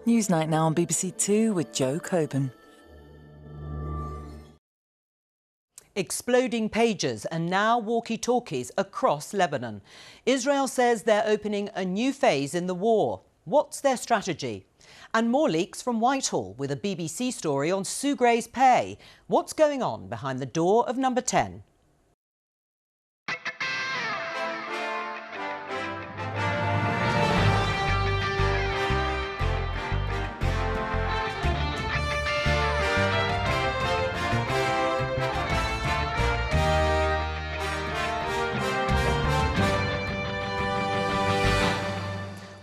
Newsnight now on BBC Two with Jo Coburn. Exploding pagers and now walkie-talkies across Lebanon. Israel says they're opening a new phase in the war. What's their strategy? And more leaks from Whitehall with a BBC story on Sue Gray's pay. What's going on behind the door of number 10?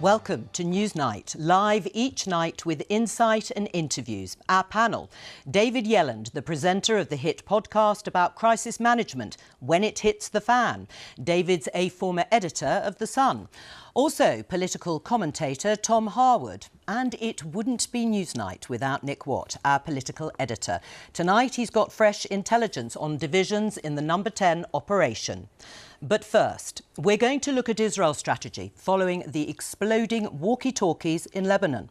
Welcome to Newsnight, live each night with insight and interviews. Our panel, David Yelland, the presenter of the hit podcast about crisis management, When It Hits the Fan. David's a former editor of The Sun. Also, political commentator Tom Harwood. And it wouldn't be Newsnight without Nick Watt, our political editor. Tonight he's got fresh intelligence on divisions in the number 10 operation. But first, we're going to look at Israel's strategy following the exploding walkie-talkies in Lebanon.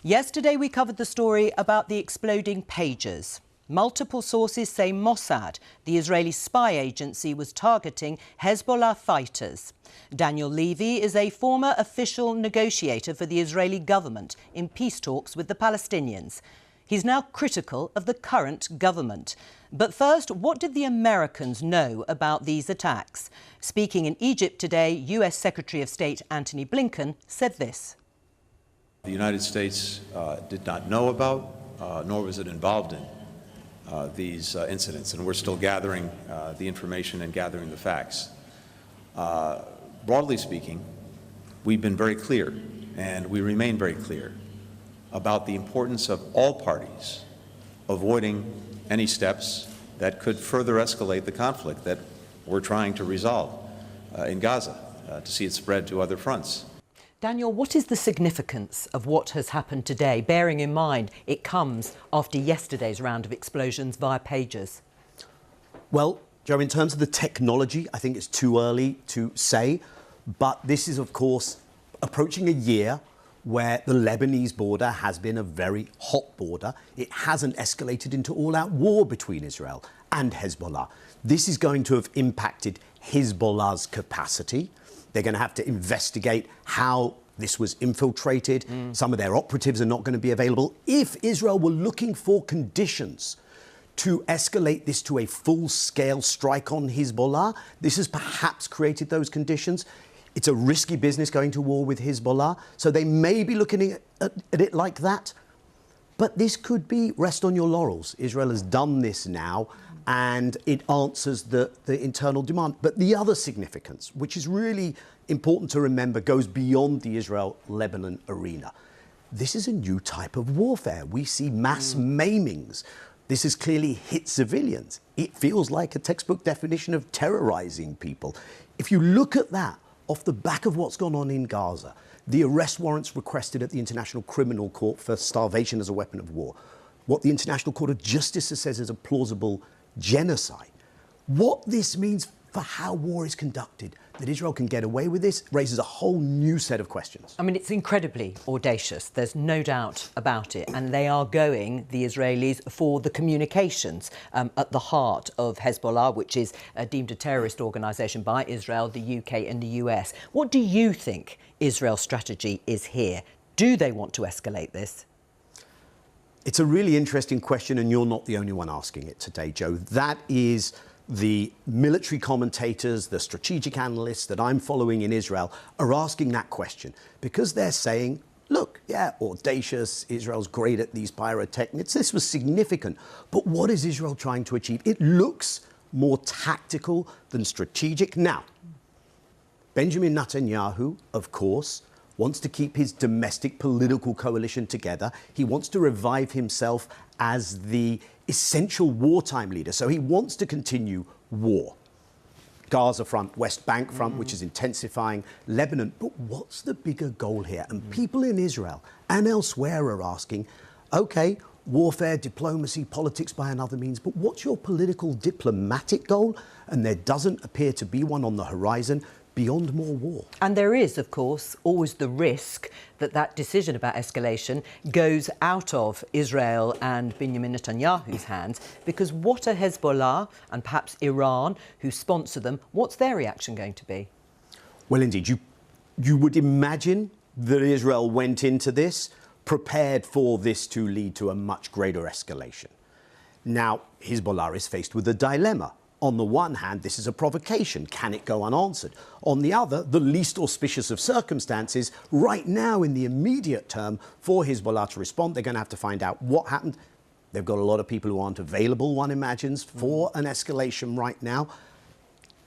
Yesterday, we covered the story about the exploding pagers. Multiple sources say Mossad, the Israeli spy agency, was targeting Hezbollah fighters. Daniel Levy is a former official negotiator for the Israeli government in peace talks with the Palestinians. He's now critical of the current government. But first, what did the Americans know about these attacks? Speaking in Egypt today, US Secretary of State Antony Blinken said this. The United States did not know about, nor was it involved in these incidents, and we're still gathering the information and gathering the facts. Broadly speaking, we've been very clear, and we remain very clear, about the importance of all parties avoiding any steps that could further escalate the conflict that we're trying to resolve in Gaza, to see it spread to other fronts. Daniel, what is the significance of what has happened today, bearing in mind it comes after yesterday's round of explosions via pagers? Well, Joe, in terms of the technology, I think it's too early to say, but this is, of course, approaching a year where the Lebanese border has been a very hot border. It hasn't escalated into all-out war between Israel and Hezbollah. This is going to have impacted Hezbollah's capacity. They're going to have to investigate how this was infiltrated. Some of their operatives are not going to be available. If Israel were looking for conditions to escalate this to a full-scale strike on Hezbollah, this has perhaps created those conditions. It's a risky business going to war with Hezbollah, so they may be looking at it like that. But this could be rest on your laurels. Israel has done this now, and it answers the internal demand. But the other significance, which is really important to remember, goes beyond the Israel-Lebanon arena. This is a new type of warfare. We see mass maimings. This has clearly hit civilians. It feels like a textbook definition of terrorizing people. If you look at that, off the back of what's gone on in Gaza, the arrest warrants requested at the International Criminal Court for starvation as a weapon of war, what the International Court of Justice says is a plausible genocide. What this means for how war is conducted, that Israel can get away with this, raises a whole new set of questions. I mean, it's incredibly audacious. There's no doubt about it. And they are going, the Israelis, for the communications at the heart of Hezbollah, which is deemed a terrorist organisation by Israel, the UK and the US. What do you think Israel's strategy is here? Do they want to escalate this? It's a really interesting question, and you're not the only one asking it today, Joe. That is the military commentators, the strategic analysts that I'm following in Israel are asking that question because they're saying, look, yeah, audacious, Israel's great at these pyrotechnics, this was significant, but what is Israel trying to achieve? It looks more tactical than strategic. Now, Benjamin Netanyahu, of course, wants to keep his domestic political coalition together. He wants to revive himself as the essential wartime leader. So he wants to continue war. Gaza front, West Bank front, which is intensifying, Lebanon. But what's the bigger goal here? And people in Israel and elsewhere are asking, OK, warfare, diplomacy, politics by another means, but what's your political diplomatic goal? And there doesn't appear to be one on the horizon. beyond more war. And there is, of course, always the risk that that decision about escalation goes out of Israel and Benjamin Netanyahu's hands, because what are Hezbollah and perhaps Iran, who sponsor them, what's their reaction going to be? Well, indeed, you would imagine that Israel went into this prepared for this to lead to a much greater escalation. Now, Hezbollah is faced with a dilemma. On the one hand, this is a provocation. Can it go unanswered? On the other, the least auspicious of circumstances, right now in the immediate term, for Hezbollah to respond, they're going to have to find out what happened. They've got a lot of people who aren't available, one imagines, for an escalation right now.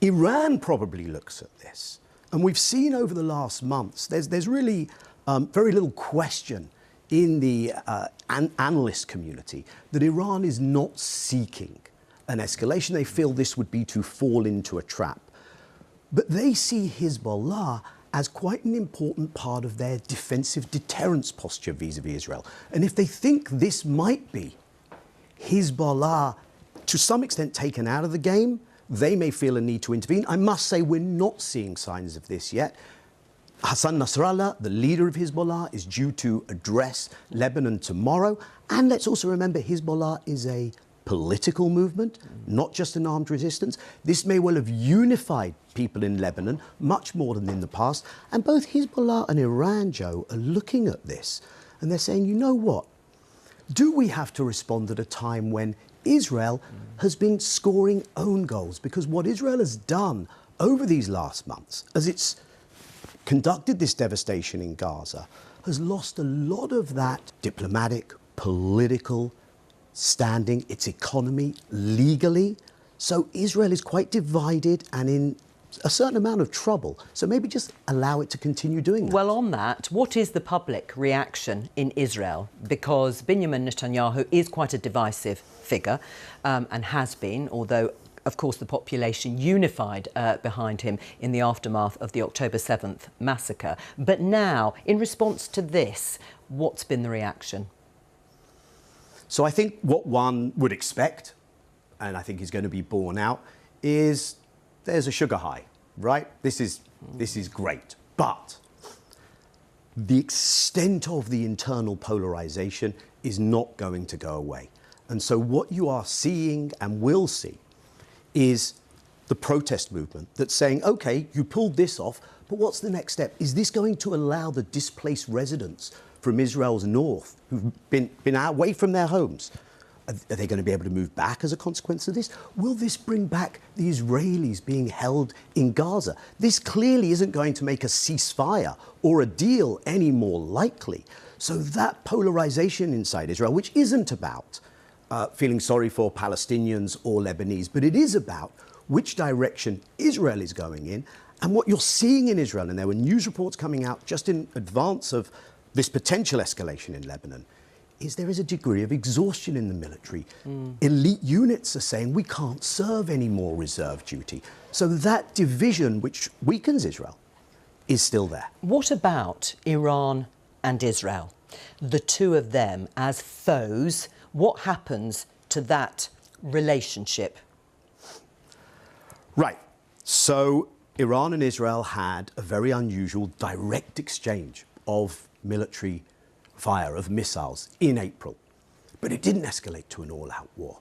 Iran probably looks at this. And we've seen over the last months, there's really very little question in the analyst community that Iran is not seeking an escalation. They feel this would be to fall into a trap. But they see Hezbollah as quite an important part of their defensive deterrence posture vis-à-vis Israel. And if they think this might be Hezbollah, to some extent, taken out of the game, they may feel a need to intervene. I must say we're not seeing signs of this yet. Hassan Nasrallah, the leader of Hezbollah, is due to address Lebanon tomorrow. And let's also remember, Hezbollah is a political movement, not just an armed resistance. This may well have unified people in Lebanon much more than in the past. And both Hezbollah and Iran, Joe, are looking at this and they're saying, you know what? Do we have to respond at a time when Israel has been scoring own goals? Because what Israel has done over these last months, as it's conducted this devastation in Gaza, has lost a lot of that diplomatic, political standing, its economy, legally. So Israel is quite divided and in a certain amount of trouble. So maybe just allow it to continue doing that. Well, on that, what is the public reaction in Israel? Because Benjamin Netanyahu is quite a divisive figure and has been, although of course, the population unified behind him in the aftermath of the October 7th massacre. But now, in response to this, what's been the reaction? So I think what one would expect, and I think is going to be borne out, is there's a sugar high, right? This is great. But the extent of the internal polarization is not going to go away. And so what you are seeing and will see is the protest movement that's saying, OK, you pulled this off, but what's the next step? Is this going to allow the displaced residents from Israel's north who've been away from their homes, are they going to be able to move back as a consequence of this? Will this bring back the Israelis being held in Gaza? This clearly isn't going to make a ceasefire or a deal any more likely. So that polarization inside Israel, which isn't about feeling sorry for Palestinians or Lebanese, but it is about which direction Israel is going in. And what you're seeing in Israel, and there were news reports coming out just in advance of this potential escalation in Lebanon, is there is a degree of exhaustion in the military. Elite units are saying we can't serve any more reserve duty. So that division, which weakens Israel, is still there. What about Iran and Israel? The two of them as foes, what happens to that relationship? Right. So Iran and Israel had a very unusual direct exchange of military fire, of missiles, in April. But it didn't escalate to an all-out war.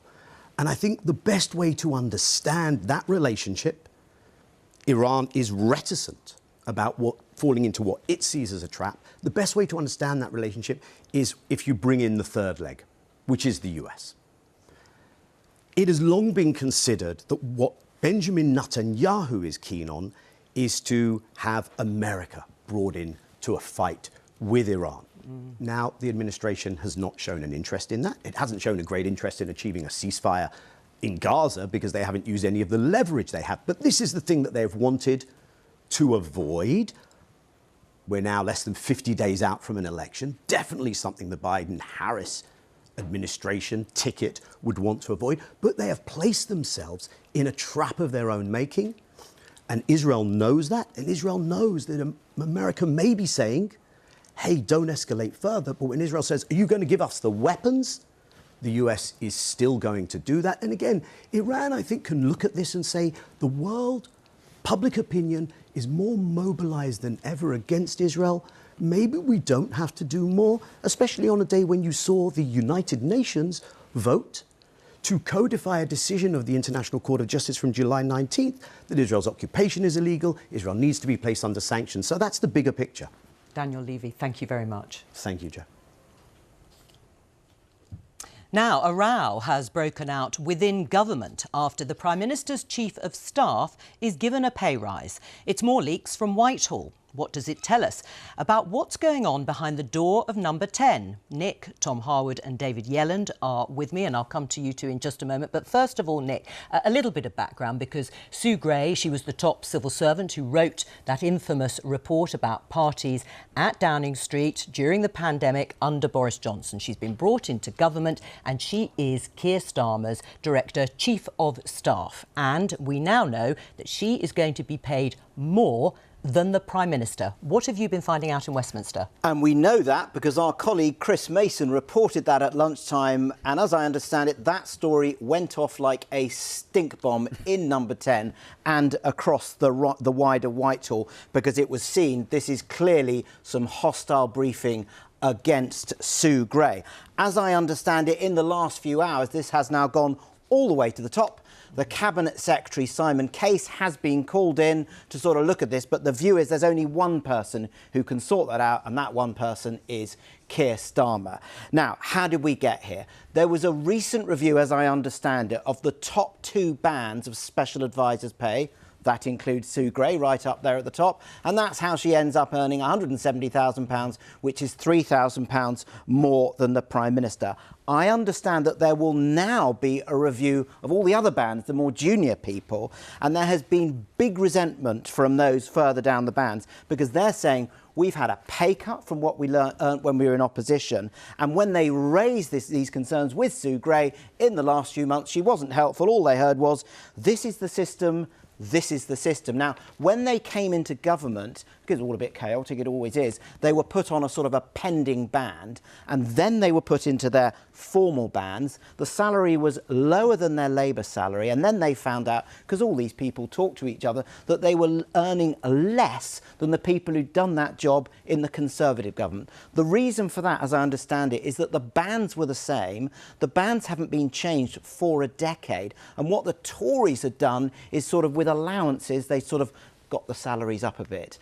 And I think the best way to understand that relationship, Iran is reticent about falling into what it sees as a trap. The best way to understand that relationship is if you bring in the third leg, which is the US. It has long been considered that what Benjamin Netanyahu is keen on is to have America brought in to a fight with Iran. Now, the administration has not shown an interest in that. It hasn't shown a great interest in achieving a ceasefire in Gaza because they haven't used any of the leverage they have. But this is the thing that they've wanted to avoid. We're now less than 50 days out from an election. Definitely something the Biden-Harris administration ticket would want to avoid. But they have placed themselves in a trap of their own making. And Israel knows that. And Israel knows that America may be saying, hey, don't escalate further. But when Israel says, are you going to give us the weapons? The US is still going to do that. And again, Iran, I think, can look at this and say the world public opinion is more mobilized than ever against Israel. Maybe we don't have to do more, especially on a day when you saw the United Nations vote to codify a decision of the International Court of Justice from July 19th that Israel's occupation is illegal, Israel needs to be placed under sanctions. So that's the bigger picture. Daniel Levy, thank you very much. Thank you, Jo. Now, a row has broken out within government after the Prime Minister's Chief of Staff is given a pay rise. It's more leaks from Whitehall. What does it tell us about what's going on behind the door of number 10? Nick, Tom Harwood and David Yelland are with me, and I'll come to you two in just a moment. But first of all, Nick, a little bit of background, because Sue Gray, she was the top civil servant who wrote that infamous report about parties at Downing Street during the pandemic under Boris Johnson. She's been brought into government and she is Keir Starmer's Director Chief of Staff. And we now know that she is going to be paid more than the Prime Minister. What have you been finding out in Westminster? And we know that because our colleague Chris Mason reported that at lunchtime, and as I understand it, that story went off like a stink bomb in number 10 and across the wider Whitehall, because it was seen this is clearly some hostile briefing against Sue Gray. As I understand it, in the last few hours, this has now gone all the way to the top. The Cabinet Secretary, Simon Case, has been called in to sort of look at this, but the view is there's only one person who can sort that out, and that one person is Keir Starmer. Now, how did we get here? There was a recent review, as I understand it, of the top two bands of special advisors' pay. That includes Sue Gray right up there at the top, and that's how she ends up earning £170,000, which is £3,000 more than the Prime Minister. I understand that there will now be a review of all the other bands, the more junior people, and there has been big resentment from those further down the bands, because they're saying we've had a pay cut from what we earned when we were in opposition. And when they raised these concerns with Sue Gray in the last few months, she wasn't helpful. All they heard was, this is the system, this is the system. Now, when they came into government, because it's all a bit chaotic, it always is, they were put on a sort of a pending band, and then they were put into their formal bands. The salary was lower than their Labour salary, and then they found out, because all these people talk to each other, that they were earning less than the people who'd done that job in the Conservative government. The reason for that, as I understand it, is that the bands were the same. The bands haven't been changed for a decade, and what the Tories had done is sort of with allowances, they sort of got the salaries up a bit.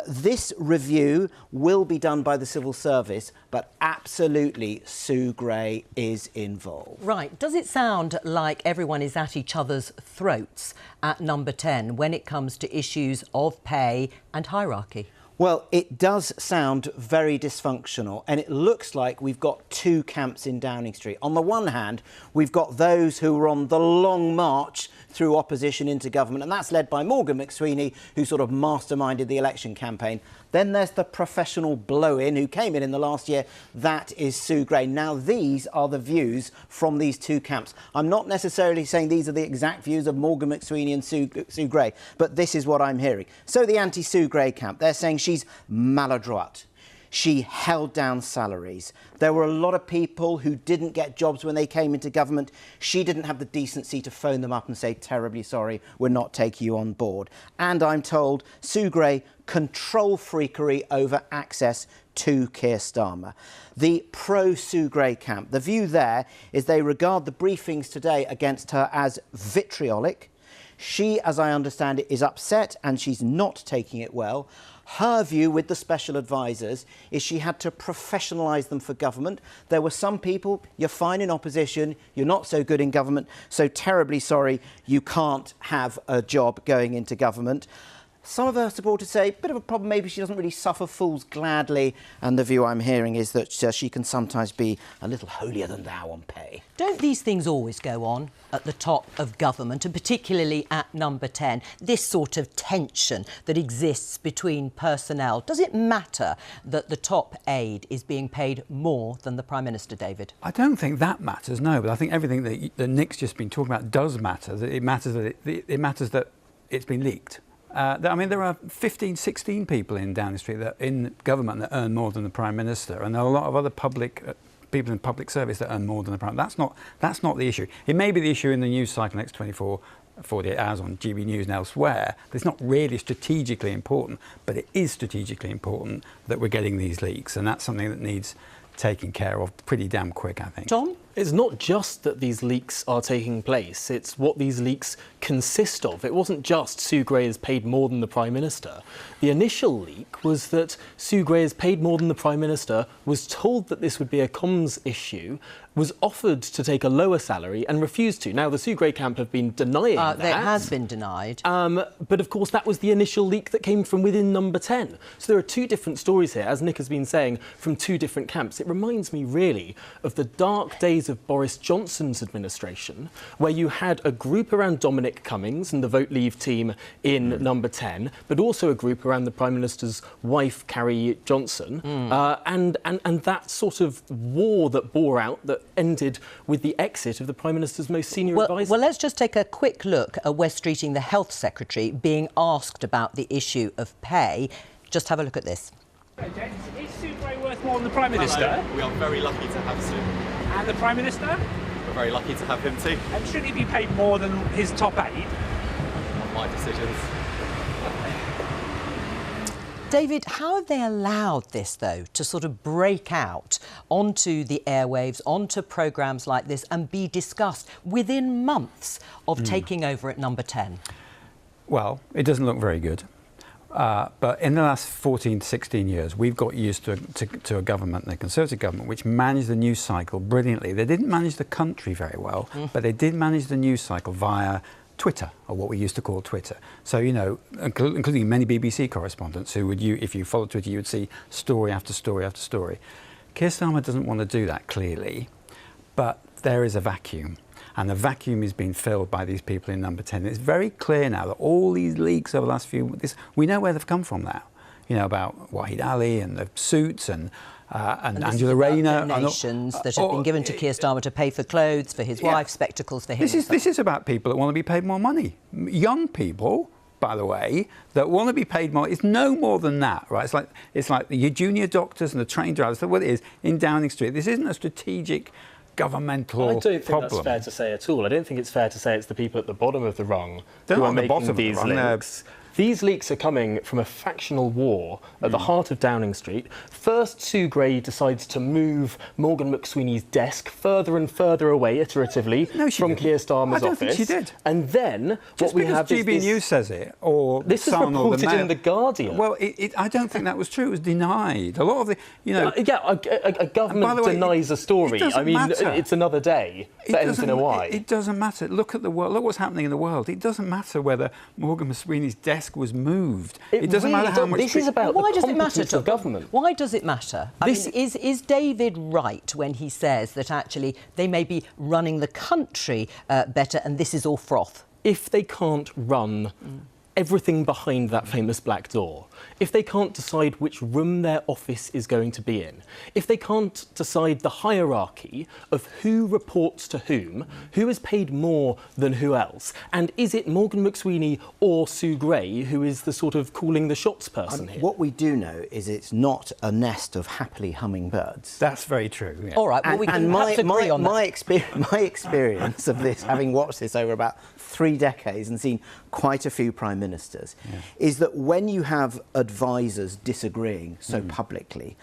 This review will be done by the civil service, but absolutely Sue Gray is involved. Right. Does it sound like everyone is at each other's throats at number 10 when it comes to issues of pay and hierarchy? Well, it does sound very dysfunctional, and it looks like we've got two camps in Downing Street. On the one hand, we've got those who are on the long march through opposition into government, and that's led by Morgan McSweeney, who sort of masterminded the election campaign. Then there's the professional blow-in who came in the last year. That is Sue Gray. Now, these are the views from these two camps. I'm not necessarily saying these are the exact views of Morgan McSweeney and Sue Gray, but this is what I'm hearing. So the anti-Sue Gray camp, they're saying she's maladroit. She held down salaries. There were a lot of people who didn't get jobs when they came into government. She didn't have the decency to phone them up and say, terribly sorry, we're not taking you on board. And I'm told Sue Gray, control freakery over access to Keir Starmer. The pro-Sue Gray camp, the view there is they regard the briefings today against her as vitriolic. She, as I understand it, is upset and she's not taking it well. Her view with the special advisors is she had to professionalise them for government. There were some people, you're fine in opposition, you're not so good in government, so terribly sorry, you can't have a job going into government. Some of her supporters say, bit of a problem, maybe she doesn't really suffer fools gladly, and the view I'm hearing is that she can sometimes be a little holier than thou on pay. Don't these things always go on at the top of government, and particularly at number 10? This sort of tension that exists between personnel. Does it matter that the top aide is being paid more than the Prime Minister, David? I don't think that matters, no, but I think everything that Nick's just been talking about does matter. That it matters that it matters that it's been leaked. I mean, there are 15, 16 people in Downing Street that in government that earn more than the Prime Minister, and there are a lot of other people in public service that earn more than the Prime Minister. That's not the issue. It may be the issue in the news cycle next 24 48 Hours, on GB News and elsewhere, that it's not really strategically important, but it is strategically important that we're getting these leaks, and that's something that needs taken care of pretty damn quick, I think. Tom? It's not just that these leaks are taking place, it's what these leaks consist of. It wasn't just Sue Gray has paid more than the Prime Minister. The initial leak was that Sue Gray has paid more than the Prime Minister, was told that this would be a comms issue, was offered to take a lower salary and refused to. Now, the Sue Gray camp have been denying that. That has been denied. But of course, that was the initial leak that came from within Number 10. So there are two different stories here, as Nick has been saying, from two different camps. It reminds me really of the dark days of Boris Johnson's administration, where you had a group around Dominic Cummings and the Vote Leave team in Number 10, but also a group around the Prime Minister's wife, Carrie Johnson, and that sort of war that bore out, that ended with the exit of the Prime Minister's most senior advisor. Well, let's just take a quick look at Wes Streeting, the Health Secretary, being asked about the issue of pay. Just have a look at this. Is Sue Gray worth more than the Prime Minister? Hello. We are very lucky to have Sue. And the Prime Minister? We're very lucky to have him too. And shouldn't he be paid more than his top aide? Not my decisions. David, how have they allowed this, though, to sort of break out onto the airwaves, onto programmes like this and be discussed within months of taking over at Number 10? Well, it doesn't look very good. But in the last 14 to 16 years, we've got used to a government, the Conservative government, which managed the news cycle brilliantly. They didn't manage the country very well, but they did manage the news cycle via Twitter, or what we used to call Twitter. So, you know, including many BBC correspondents who would, if you followed Twitter, you would see story after story after story. Keir Starmer doesn't want to do that, clearly, but there is a vacuum. And the vacuum is being filled by these people in Number 10. It's very clear now that all these leaks over the last few... we know where they've come from now. You know, about Wahid Ali and the suits and Angela Rayner. Donations that have been given to Keir Starmer to pay for clothes for his wife, spectacles for him. This is about people that want to be paid more money. Young people, by the way, that want to be paid more. It's no more than that, right? It's like the junior doctors and the train drivers. That's what it is in Downing Street. This isn't a strategic governmental problem. I don't think that's fair to say at all. I don't think it's fair to say it's the people at the bottom of the rung who are making these leaks. These leaks are coming from a factional war at the heart of Downing Street. First, Sue Gray decides to move Morgan McSweeney's desk further and further away, iteratively, from Keir Starmer's office. I don't think she did. And then what we have is GB News says it, or this is reported in The Guardian. Well, I don't think that was true. It was denied. A lot of the, you know... a government denies a story. I mean, it's another day that ends in a Y. It doesn't matter. Look at the world. Look what's happening in the world. It doesn't matter whether Morgan McSweeney's desk was moved. It doesn't matter how much... This is about why does it matter to government? Why does it matter? I mean, is David right when he says that actually they may be running the country better and this is all froth? If they can't run everything behind that famous black door, if they can't decide which room their office is going to be in, if they can't decide the hierarchy of who reports to whom, who is paid more than who else, and is it Morgan McSweeney or Sue Gray who is the sort of calling the shots person here? What we do know is it's not a nest of happily humming birds. That's very true. Yeah. All right, well, we can perhaps agree on that. My experience of this, having watched this over about 3 decades and seen quite a few prime ministers, is that when you have advisors disagreeing so publicly,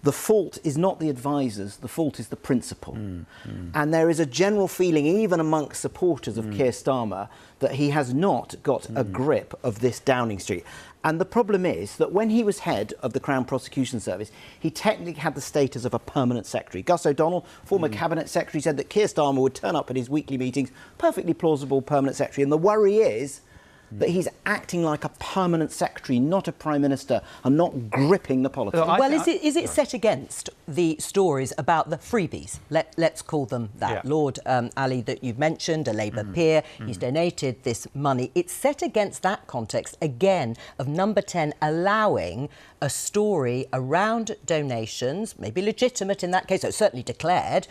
the fault is not the advisors, the fault is the principal. And there is a general feeling, even amongst supporters of Keir Starmer, that he has not got a grip of this Downing Street. And the problem is that when he was head of the Crown Prosecution Service, he technically had the status of a permanent secretary. Gus O'Donnell, former cabinet secretary, said that Keir Starmer would turn up at his weekly meetings, perfectly plausible permanent secretary. And the worry is that he's acting like a permanent secretary, not a prime minister, and not gripping the politics. Well, is it set against the stories about the freebies? Let's call them that. Yeah. Lord Ali, that you've mentioned, a Labour peer, he's donated this money. It's set against that context, again, of Number 10 allowing a story around donations, maybe legitimate in that case, so certainly declared,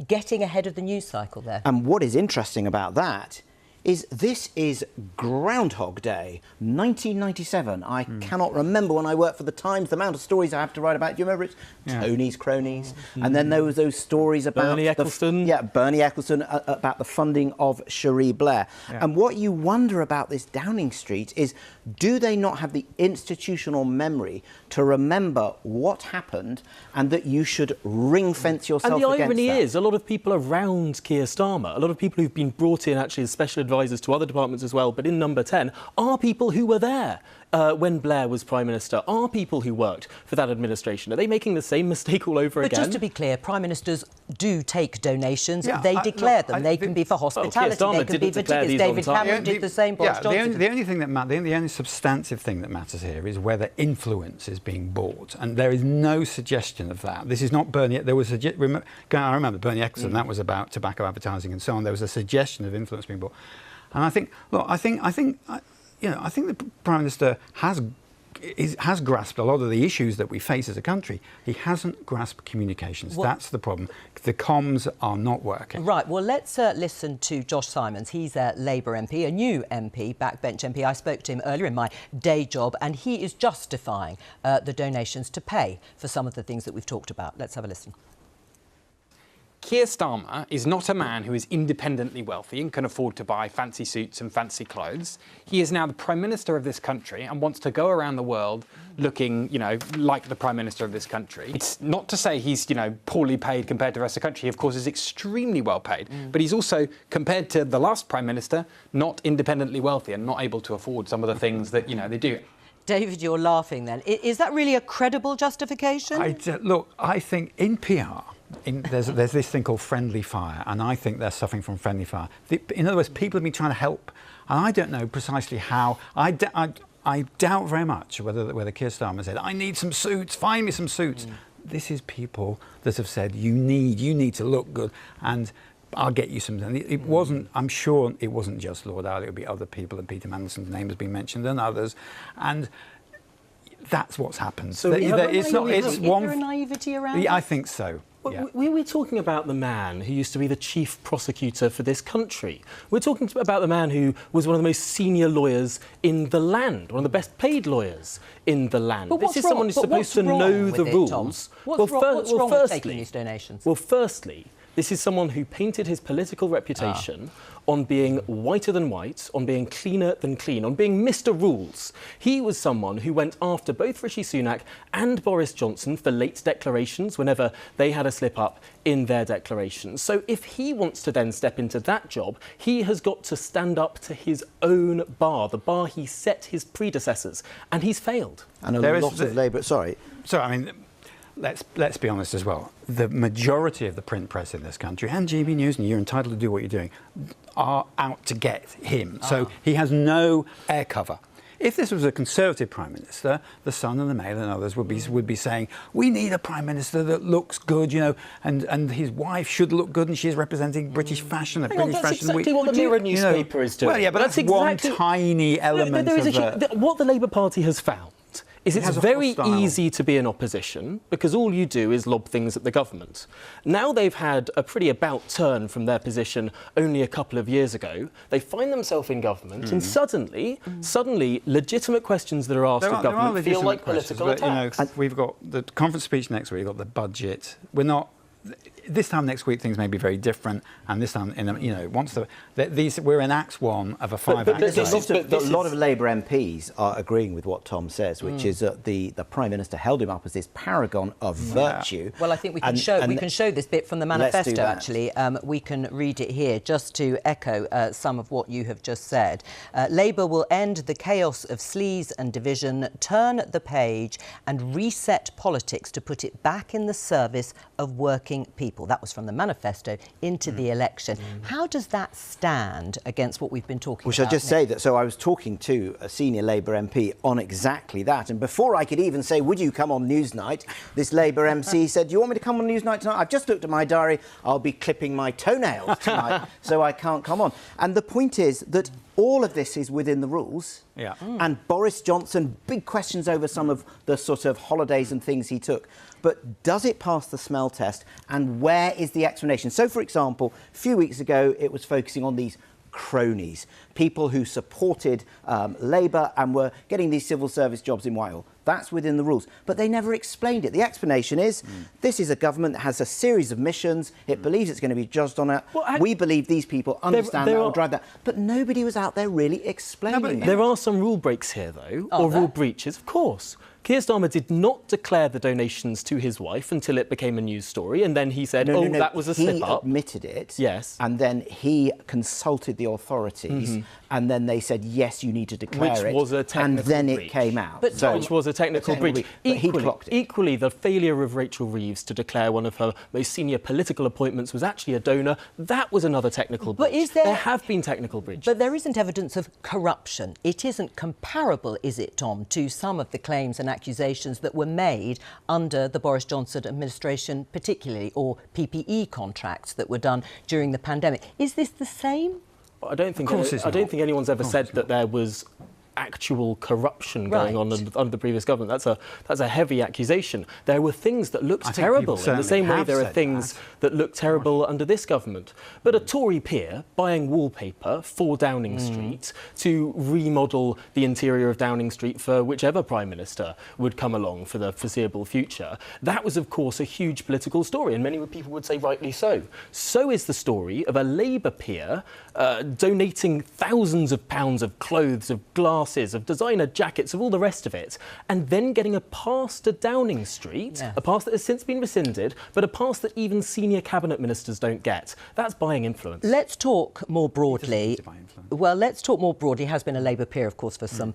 getting ahead of the news cycle there. And what is interesting about that is this is Groundhog Day, 1997. I cannot remember when I worked for the Times, the amount of stories I have to write about. Do you remember it? Yeah. Tony's cronies. And then there was those stories about... Bernie Ecclestone. Bernie Ecclestone, about the funding of Cherie Blair. Yeah. And what you wonder about this Downing Street is, do they not have the institutional memory to remember what happened and that you should ring-fence yourself against that? And the irony is, a lot of people around Keir Starmer, a lot of people who've been brought in actually as special advisors to other departments as well, but in Number 10, are people who were there when Blair was Prime Minister, are people who worked for that administration. Are they making the same mistake all over again? But just to be clear, Prime Ministers do take donations. Yeah, they declare them. They can be for hospitality, they can be for tickets. David Cameron did the same, Boris Johnson. The only substantive thing that matters here is whether influence is being bought. And there is no suggestion of that. This is not Bernie... I remember Bernie Ecclestone, that was about tobacco advertising and so on. There was a suggestion of influence being bought. And I think the Prime Minister has grasped a lot of the issues that we face as a country. He hasn't grasped communications. That's the problem. The comms are not working. Right, well, let's listen to Josh Simons. He's a Labour MP, a new MP, backbench MP. I spoke to him earlier in my day job, and he is justifying the donations to pay for some of the things that we've talked about. Let's have a listen. Keir Starmer is not a man who is independently wealthy and can afford to buy fancy suits and fancy clothes. He is now the Prime Minister of this country and wants to go around the world looking, like the Prime Minister of this country. It's not to say he's, poorly paid compared to the rest of the country. He, of course, is extremely well paid. But he's also, compared to the last Prime Minister, not independently wealthy and not able to afford some of the things that, they do. David, you're laughing then. Is that really a credible justification? Look, I think in PR... there's this thing called friendly fire, and I think they're suffering from friendly fire. In other words, people have been trying to help, and I don't know precisely how. I doubt very much whether Keir Starmer said, "I need some suits, find me some suits." This is people that have said, "You need to look good," and I'll get you some. And it wasn't. I'm sure it wasn't just Lord Arley. It would be other people, and Peter Mandelson's name has been mentioned, and others, and. That's what's happened. So is there a naivety around I think so. Yeah. We're talking about the man who used to be the chief prosecutor for this country. We're talking about the man who was one of the most senior lawyers in the land, one of the best paid lawyers in the land. But this is someone who's supposed to know the rules. What's wrong with taking these donations? Well, firstly, this is someone who painted his political reputation on being whiter than white, on being cleaner than clean, on being Mr. Rules. He was someone who went after both Rishi Sunak and Boris Johnson for late declarations whenever they had a slip-up in their declarations. So if he wants to then step into that job, he has got to stand up to his own bar, the bar he set his predecessors, and he's failed. And a lot of Labour... Sorry. Let's be honest as well. The majority of the print press in this country, and GB News, and you're entitled to do what you're doing, are out to get him. So he has no air cover. If this was a Conservative Prime Minister, the Sun and the Mail and others would be saying, we need a Prime Minister that looks good, and his wife should look good, and she's representing British fashion at British Fashion Week. That's exactly what the Mirror newspaper is doing. Well, yeah, but that's one tiny element of what the Labour Party has found is it's very easy to be in opposition because all you do is lob things at the government. Now they've had a pretty about turn from their position only a couple of years ago. They find themselves in government and suddenly, legitimate questions that are asked of government feel like political attacks. We've got the conference speech next week, we've got the budget. We're not... This time next week things may be very different, and this time, we're in Act 1 of a 5-act. A lot of Labour MPs are agreeing with what Tom says, which is that the Prime Minister held him up as this paragon of virtue. Well, I think we can show this bit from the manifesto. Actually, we can read it here just to echo some of what you have just said. Labour will end the chaos of sleaze and division, turn the page, and reset politics to put it back in the service of working people. That was from the manifesto into the election. How does that stand against what we've been talking about? Shall I just say that? So I was talking to a senior Labour MP on exactly that, and before I could even say, would you come on Newsnight, this Labour MC said, do you want me to come on Newsnight tonight? I've just looked at my diary. I'll be clipping my toenails tonight, so I can't come on. And the point is that all of this is within the rules. Yeah. And Boris Johnson, big questions over some of the sort of holidays and things he took. But does it pass the smell test? And where is the explanation? So, for example, a few weeks ago, it was focusing on these cronies, people who supported Labour and were getting these civil service jobs in Whitehall. That's within the rules. But they never explained it. The explanation is this is a government that has a series of missions. It believes it's going to be judged on it. Well, we believe these people understand that will drive that. But nobody was out there really explaining it. There are some rule breaks here, though, or rule breaches, of course. Keir Starmer did not declare the donations to his wife until it became a news story, and then he said, that was a slip-up. He admitted it. Yes. And then he consulted the authorities, and then they said, yes, you need to declare it. Which was a technical And then breach. it came out. Which was a technical breach. But he clocked it. Equally, the failure of Rachel Reeves to declare one of her most senior political appointments was actually a donor, that was another technical breach. But is there have been technical breaches. But there isn't evidence of corruption. It isn't comparable, is it, Tom, to some of the claims and accusations that were made under the Boris Johnson administration particularly, or PPE contracts that were done during the pandemic. Is this the same? I don't think anyone's ever said that there was actual corruption going on under the previous government. That's a heavy accusation. There were things that looked terrible in the same way there are things that look terrible under this government. But a Tory peer buying wallpaper for Downing Street to remodel the interior of Downing Street for whichever Prime Minister would come along for the foreseeable future, that was, of course, a huge political story, and many people would say rightly so. So is the story of a Labour peer donating thousands of pounds of clothes, of glasses, of designer jackets, of all the rest of it, and then getting a pass to Downing Street, a pass that has since been rescinded, but a pass that even senior cabinet ministers don't get. That's buying influence. Let's talk more broadly. Well, let's talk more broadly. He has been a Labour peer, of course, for some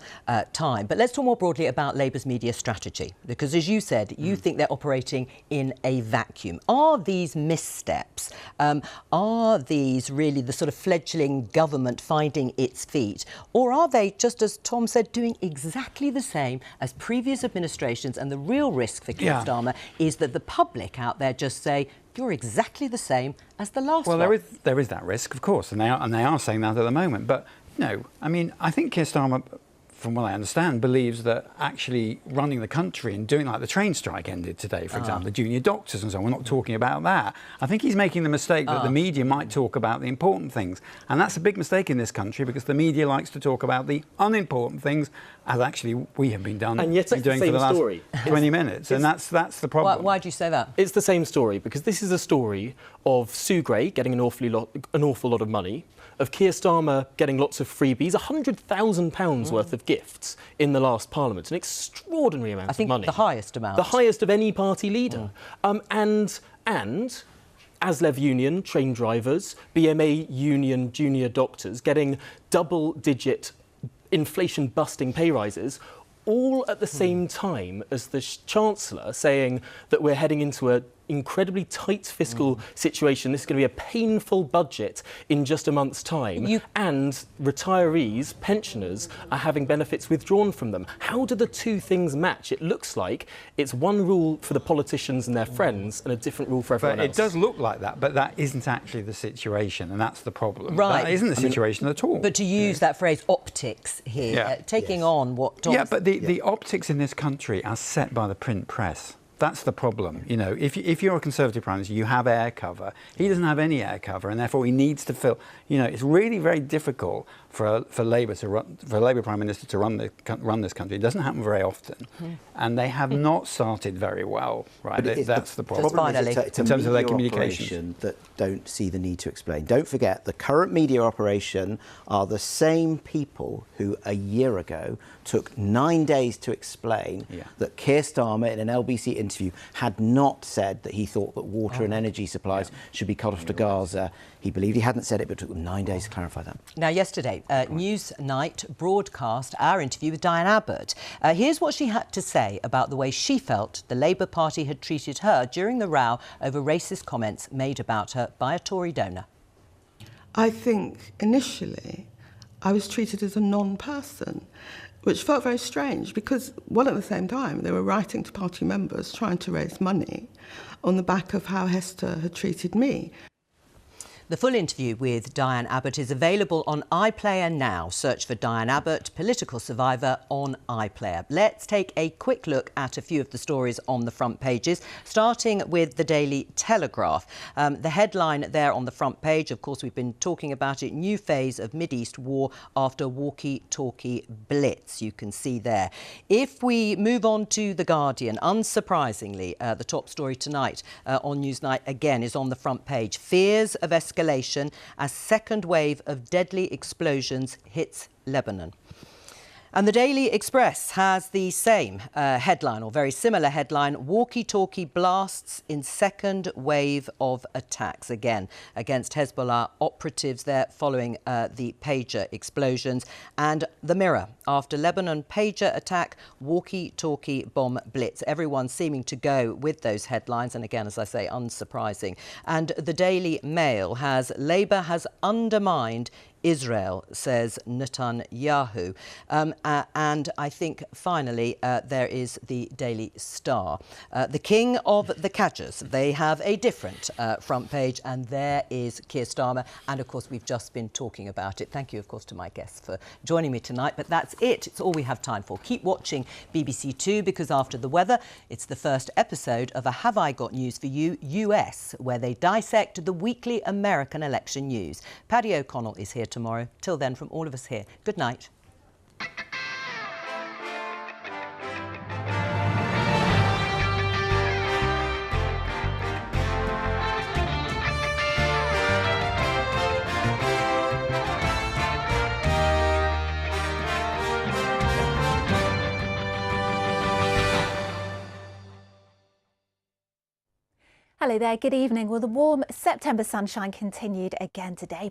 time. But let's talk more broadly about Labour's media strategy, because, as you said, you think they're operating in a vacuum. Are these missteps? Are these really the sort of fledgling government finding its feet? Or are they, just as Tom said, doing exactly the same as previous administrations? And the real risk for Keir Starmer is that the public out there just say, you're exactly the same as the last one. Well, there is that risk, of course, and they are saying that at the moment. But no, I mean, I think Keir Starmer, from what I understand, believes that actually running the country and doing, like, the train strike ended today, for example, the junior doctors and so on. We're not talking about that. I think he's making the mistake that the media might talk about the important things. And that's a big mistake in this country, because the media likes to talk about the unimportant things, as actually we have been doing for the last 20 minutes. And that's the problem. Why do you say that? It's the same story, because this is a story of Sue Gray getting an awful lot of money, of Keir Starmer getting lots of freebies, £100,000 worth of gifts in the last Parliament, an extraordinary amount of money. I think the highest amount. The highest of any party leader. And ASLEV union train drivers, BMA union junior doctors getting double-digit inflation-busting pay rises, all at the same time as the Chancellor saying that we're heading into an incredibly tight fiscal situation. This is going to be a painful budget in just a month's time. And retirees, pensioners, are having benefits withdrawn from them. How do the two things match? It looks like it's one rule for the politicians and their friends and a different rule for everyone else. It does look like that, but that isn't actually the situation, and that's the problem. Right. That isn't the situation at all. But to use that phrase, optics here, taking on what Tom... Yeah, but the optics in this country are set by the print press. That's the problem. You know, if you're a Conservative Prime Minister, you have air cover. He doesn't have any air cover, and therefore he needs to fill. You know, it's really very difficult for Labour Prime Minister to run this country. It doesn't happen very often, and they have not started very well. Right, that's the problem. It's in terms of their communications that don't see the need to explain. Don't forget, the current media operation are the same people who a year ago took 9 days to explain that Keir Starmer, in an LBC interview, had not said that he thought that water and energy supplies should be cut off to Gaza. He believed he hadn't said it, but it took them 9 days to clarify that. Now, yesterday, Newsnight broadcast our interview with Diane Abbott. Here's what she had to say about the way she felt the Labour Party had treated her during the row over racist comments made about her by a Tory donor. I think initially I was treated as a non-person, which felt very strange because, well, at the same time, they were writing to party members trying to raise money on the back of how Hester had treated me. The full interview with Diane Abbott is available on iPlayer now. Search for Diane Abbott, Political Survivor on iPlayer. Let's take a quick look at a few of the stories on the front pages, starting with the Daily Telegraph. The headline there on the front page, of course, we've been talking about it, new phase of Mideast war after walkie-talkie blitz. You can see there. If we move on to The Guardian, unsurprisingly, the top story tonight on Newsnight again is on the front page. Fears of escalation as second wave of deadly explosions hits Lebanon. And the Daily Express has the same headline, or very similar headline, walkie-talkie blasts in second wave of attacks, again against Hezbollah operatives there following the pager explosions. And the Mirror, after Lebanon pager attack, walkie-talkie bomb blitz. Everyone seeming to go with those headlines, and again, as I say, unsurprising. And the Daily Mail has Labour has undermined Israel, says Netanyahu. And I think, finally, there is the Daily Star. The king of the catchers. They have a different front page, and there is Keir Starmer. And, of course, we've just been talking about it. Thank you, of course, to my guests for joining me tonight. But that's it. It's all we have time for. Keep watching BBC Two, because after the weather, it's the first episode of a Have I Got News for You US, where they dissect the weekly American election news. Paddy O'Connell is here tomorrow. Till then, from all of us here, good night. Hello there, good evening. Well, the warm September sunshine continued again today.